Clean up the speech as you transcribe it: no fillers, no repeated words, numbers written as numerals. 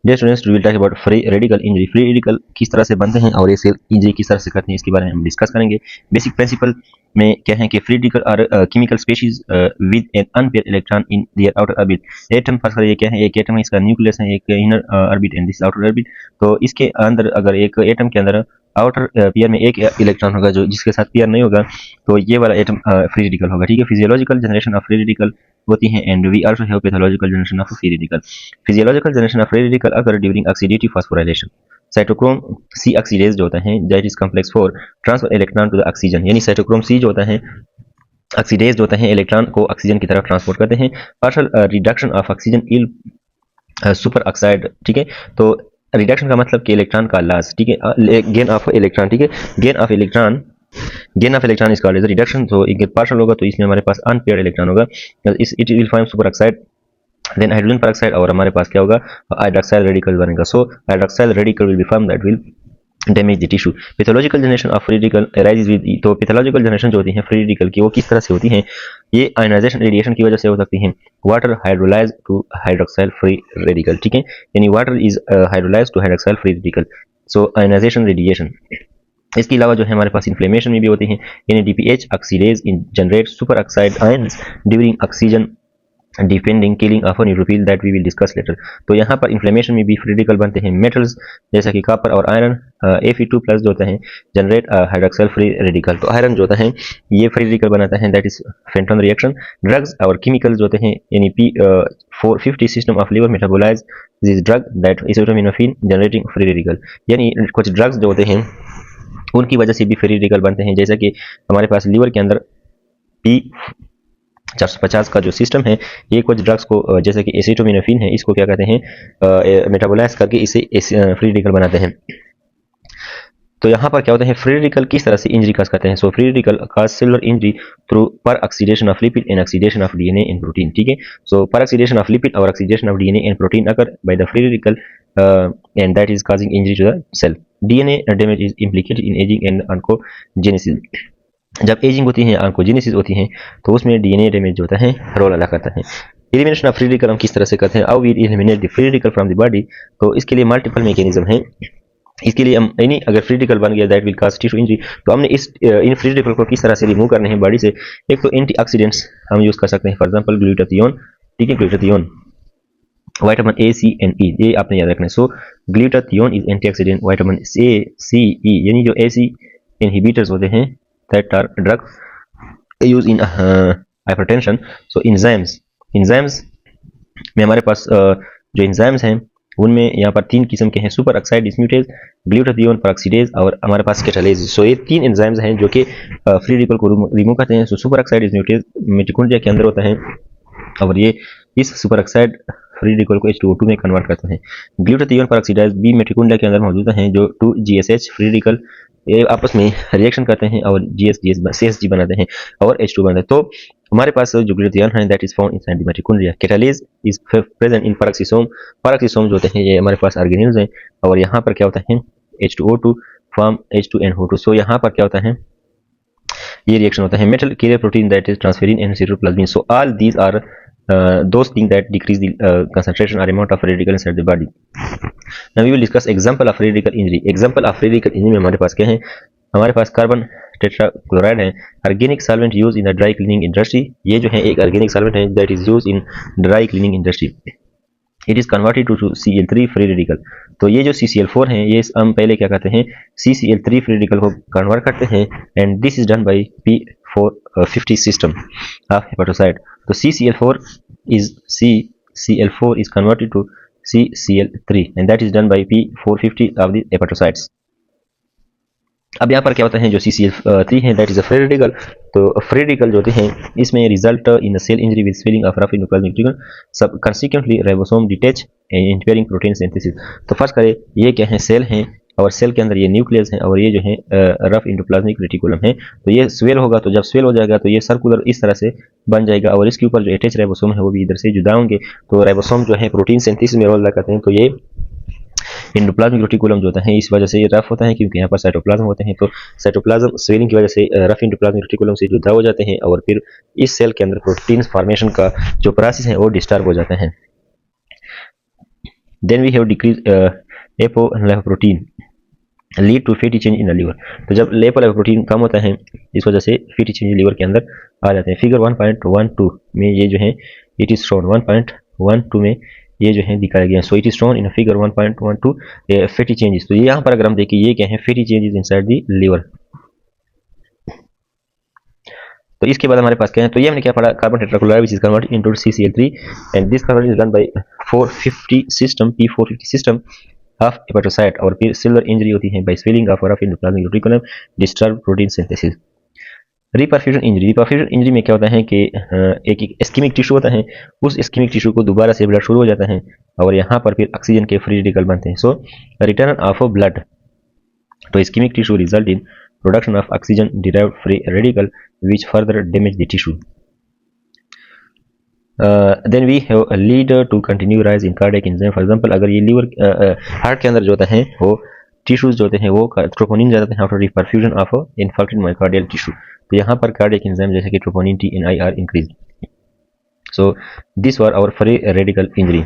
Dear students, we will talk about free radical injury. Free radical किस तरह से बनते हैं और ये सेल इंजरी किस तरह से करते हैं, इसके बारे में हम डिस्कस करेंगे। बेसिक प्रिंसिपल में क्या है कि free radical are chemical species with an unpaired electron in their outer orbit. Atom first ये क्या है, एक एटम है, इसका न्यूक्लियस है, एक inner orbit and this outer orbit. तो इसके अंदर अगर एक एटम के अंदर आउटर पेयर में एक इलेक्ट्रॉन होगा जो जिसके साथ पेयर नहीं होगा, तो ये वाला एटम फ्री रेडिकल होगा। ठीक है, physiological generation of free radical होती है and we also have pathological generation of free radical. Physiological generation of free radical occur during oxidative phosphorylation. Cytochrome C oxidase जो होता है that is complex for transfer electron to the oxygen, यानी cytochrome C जो होता है oxidase जो होता है इलेक्ट्रॉन को ऑक्सीजन की तरफ ट्रांसपोर्ट करते हैं। Partial reduction of oxygen ill superoxide. ठीक है, तो रिडक्शन का मतलब कि इलेक्ट्रॉन का लॉस। ठीक है, गेन ऑफ इलेक्ट्रॉन। ठीक है, gain of electron is called as reduction. तो एक पार्शियल होगा तो इसमें हमारे पास अनपेयर्ड इलेक्ट्रॉन होगा, इस it will form super oxide, then hydrogen peroxide, और हमारे पास क्या होगा, हाइड्रोक्साइल रेडिकल बनेगा। So hydroxyl radical will be form that will damage the tissue. Pathological generation of free radical arises with, तो पैथोलॉजिकल जनरेशन जो होती है फ्री रेडिकल की वो किस तरह से होती हैं, ये आयनाइजेशन रेडिएशन की वजह से हो सकती हैं। Water hydrolyse to hydroxyl free radical. ठीक है, यानी water is hydrolyse to hydroxyl free radical, so ionisation radiation. इसके अलावा जो है हमारे पास इन्फ्लेमेशन में भी होती हैं, यानी DPH oxidase in generate superoxide ions during oxygen depending killing of neutrophil that we will discuss later. तो यहाँ पर इन्फ्लेमेशन में भी फ्री रेडिकल बनते हैं। मेटल्स जैसा कि कॉपर और आयरन Fe2+ जो होता है जनरेट हाइड्रोक्साइल फ्री रेडिकल। तो आयरन जो होता है ये फ्री रेडिकल बनाता है, that is Fenton reaction. Drugs और केमिकल्स जो होते हैं, यानी P450 system of liver metabolise this drug that acetaminophen generating free radical, यानी कुछ ड्रग्स जो होते हैं उनकी वजह से भी फ्री रेडिकल बनते हैं। जैसा कि हमारे पास लीवर के अंदर P450 का जो सिस्टम है, ये कुछ ड्रग्स को जैसे कि एसिटामिनोफेन है, इसको क्या कहते हैं मेटाबोलाइज करके इसे फ्री रेडिकल बनाते हैं। तो यहाँ पर क्या होता है, फ्री रेडिकल किस तरह से इंजरी काज करते हैं। So free radical cause cellular injury through peroxidation of lipid and oxidation of DNA and protein. ठीक है, so peroxidation of lipid और oxidation of DNA and protein occur by the free radical and that is causing injury to the cell. DNA damage is implicated in ageing and oncogenesis. जब ageing होती है, oncogenesis होती है, तो उसमें DNA damage जो होता है रोल अदा करता है। एलिमिनेशन ऑफ फ्री रेडिकल हम किस तरह से करते हैं, how we eliminate the free radical from the body. तो इसके लिए मल्टीपल मैकेनिज्म है। इसके लिए हम यानी अगर फ्री रेडिकल बन गया that will cause tissue injury, तो हमने इन फ्री रेडिकल को किस तरह से रिमूव करने हैं बॉडी से। एक तो एंटीऑक्सीडेंट्स हम यूज कर सकते हैं, फॉर एग्जांपल ग्लूटाथियोन। ठीक है, glutathione, vitamin A C and E, ये आपने याद रखना है। So glutathione is antioxidant, vitamin A C E, यानी जो ए सी इनहिबिटर्स होते हैं that are drugs use in hypertension. So enzymes में हमारे पास जो एंजाइम्स हैं उनमें यहाँ पर 3 किस्म के हैं, super oxide dismutase, glutathione peroxidase और हमारे पास कैटालेज। सो ये 3 एंजाइम्स हैं जो कि फ्री रेडिकल को रिमूव करते हैं। So super oxide dismutase mitochondria के अंदर होता है और ये इस सुपर ऑक्साइड फ्री रेडिकल को H2O2 में कन्वर्ट करते हैं। ग्लूटाथियोन पेरोक्सीडेज भी मिटोकॉन्ड्रिया के अंदर मौजूद हैं, जो 2GSH फ्री रेडिकल ये आपस में रिएक्शन करते हैं और CSG बनाते हैं और H2 बनाते हैं। तो हमारे पास जो ग्लूटाथियोन है that is found inside the mitochondria. Catalase is present in peroxisome. Peroxisome जो होते हैं ये हमारे पास ऑर्गेनेल्स हैं और यहाँ पर क्या होता है H2O2 फॉर्म H2NO2। सो यहाँ पर क्या होता है, ये रिएक्शन होता है metal carrier protein that is transferrin and cytoplasmin. So all these are those things that decrease the concentration or amount of free radical inside the body. Now we will discuss example of free radical injury. Example of free radical injury में हमारे पास क्या है, हमारे पास carbon tetrachloride है, organic solvent use in the dry cleaning industry. ये जो है एक ऑर्गेनिक सॉल्वेंट है that is use in dry cleaning industry. It is converted to Cl3 free radical. तो ये जो CCl4 है ये हम पहले क्या करते हैं, CCl3 फ्री रेडिकल को कन्वर्ट करते हैं and this is done bye P450 system of hepatocyte. तो CCl4 is converted to CCl3 and that is done by P450 of the hepatocytes. अब यहाँ पर क्या होता है, जो CCl3 है that is a free radical. तो फ्री रेडिकल जो होते हैं इसमें result in the cell injury with swelling of rough endoplasmic reticulum, सब consequently ribosome detach and interfering protein synthesis. तो फर्स्ट करें ये क्या है, सेल हैं और सेल के अंदर ये न्यूक्लियस है और ये जो है रफ एंडोप्लाज्मिक रेटिकुलम है। तो ये स्वेल होगा, तो जब स्वेल हो जाएगा तो ये सर्कुलर इस तरह से बन जाएगा और इसके ऊपर जो अटैच राइबोसोम है वो भी इधर से जुदा होंगे। तो राइबोसोम जो है प्रोटीन सिंथेसिस में रोल अदा करते हैं। तो ये एंडोप्लाज्मिक रेटिकुलम जो होता है इस वजह से ये रफ होता है क्योंकि यहाँ पर साइटोप्लाज्म होते हैं। तो साइटोप्लाज्म स्वेलिंग की वजह से रफ एंडोप्लाज्मिक रेटिकुलम से जुदा हो जाते हैं और फिर इस सेल के अंदर प्रोटीन फॉर्मेशन का जो प्रोसेस है वो डिस्टर्ब हो जाता है। Then we have decrease apolipoprotein lead to fatty change in the liver. तो जब एपोलाइपोप्रोटीन कम होता है इस वजह से फैटी चेंज लीवर के अंदर आ जाते हैं। फिगर 1.12 में ये जो है इट इज शोन, 1.12 में ये जो है दिखाया गया है। So it is shown in figure 1.12 fatty changes. तो ये यहाँ पर अगर हम देखें ये क्या है, fatty changes inside the liver. तो इसके बाद हमारे पास क्या है, तो ये हमने क्या पढ़ा, carbon tetrachloride which is converted into CCl3 and this conversion is done by 450 system, P450 system of hepatocyte. और फिर सिल्वर इंजरी होती है by swelling of rough endoplasmic reticulum, disturb protein synthesis. Reperfusion injury, reperfusion injury में क्या होता है कि एक इस्कीमिक टिश्यू होता है, उस इस्कीमिक टिश्यू को दोबारा से ब्लड शुरू हो जाता है और यहाँ पर फिर ऑक्सीजन के फ्री रेडिकल बनते हैं। So return of blood to ischemic tissue result in production of oxygen derived free radical which further damage the tissue. Then we have a leader to continue rise in cardiac enzyme. For example, अगर ये liver heart के अंदर जो होता है वो tissues जो होते हैं वो ट्रोपोनिन जाते हैं after reperfusion of infected myocardial tissue. तो यहाँ पर कार्डियक एंजाइम जैसे कि troponin T and I are increase. So this were our free radical injury.